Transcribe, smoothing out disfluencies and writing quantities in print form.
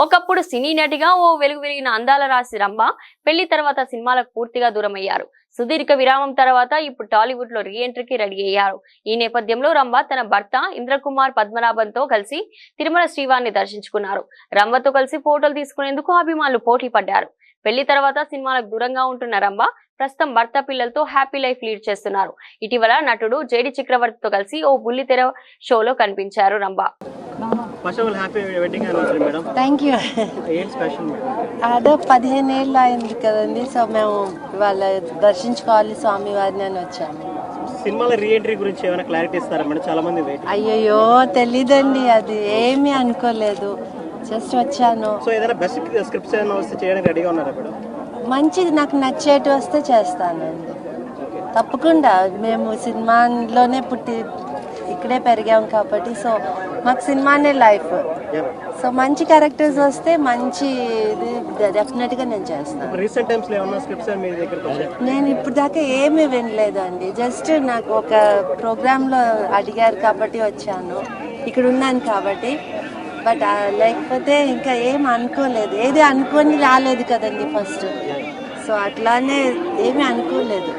ఒకప్పుడు సినీ నటిగా ఓ వెలుగు వెలిగిన అందాల రాశి రంభ పెళ్లి తర్వాత సినిమాలకు పూర్తిగా దూరమయ్యారు. సుదీర్ఘ విరామం తర్వాత ఇప్పుడు టాలీవుడ్ లో రీ ఎంట్రీకి రెడీ అయ్యారు. ఈ నేపథ్యంలో రంభ తన భర్త ఇంద్రకుమార్ పద్మనాభంతో కలిసి తిరుమల శ్రీవారిని దర్శించుకున్నారు. రంభతో కలిసి ఫోటోలు తీసుకునేందుకు అభిమానులు పోటీ పడ్డారు. పెళ్లి తర్వాత సినిమాలకు దూరంగా ఉంటున్న రంభ ప్రస్తుతం భర్త పిల్లలతో హ్యాపీ లైఫ్ లీడ్ చేస్తున్నారు. ఇటీవల నటుడు జేడి చక్రవర్తితో కలిసి ఓ బుల్లితెర షోలో కనిపించారు రంభ. అదే 15 ఏళ్ళు అయింది కదండి. సో మేము వాళ్ళ దర్శించుకోవాలి స్వామి వారిని అని వచ్చాము. సినిమాల రీ ఎంట్రీ గురించి ఏమైనా క్లారిటీ ఇస్తారా మేడం? చాలా మంది అయ్యో తెలీదండి, అది ఏమీ అనుకోలేదు, జస్ట్ వచ్చాను. సో ఏదైనా బెస్ట్ స్క్రిప్ట్స్ ఏమైనా వస్తే చేయడానికి రెడీగా ఉన్నారా మేడం? మంచిది, నాకు నచ్చేటి వస్తే చేస్తానండి తప్పకుండా. మేము సినిమాలోనే పుట్టి ఇక్కడే పెరిగాం కాబట్టి సో మాకు సినిమానే లైఫ్. సో మంచి క్యారెక్టర్స్ వస్తే మంచి డెఫినెట్గా నేను చేస్తాను. రీసెంట్ టైమ్స్ లో ఏమైనా స్క్రిప్ట్స్ మీ దగ్గరికి వచ్చాయా? నేను ఇప్పుడు దాకా ఏమీ వినలేదండి. జస్ట్ నాకు ఒక ప్రోగ్రాంలో అడిగారు కాబట్టి వచ్చాను, ఇక్కడ ఉన్నాను కాబట్టి. బట్ లేకపోతే ఇంకా ఏం అనుకోలేదు, ఏది అనుకొని రాలేదు కదండి ఫస్ట్. సో అట్లానే ఏమీ అనుకోలేదు.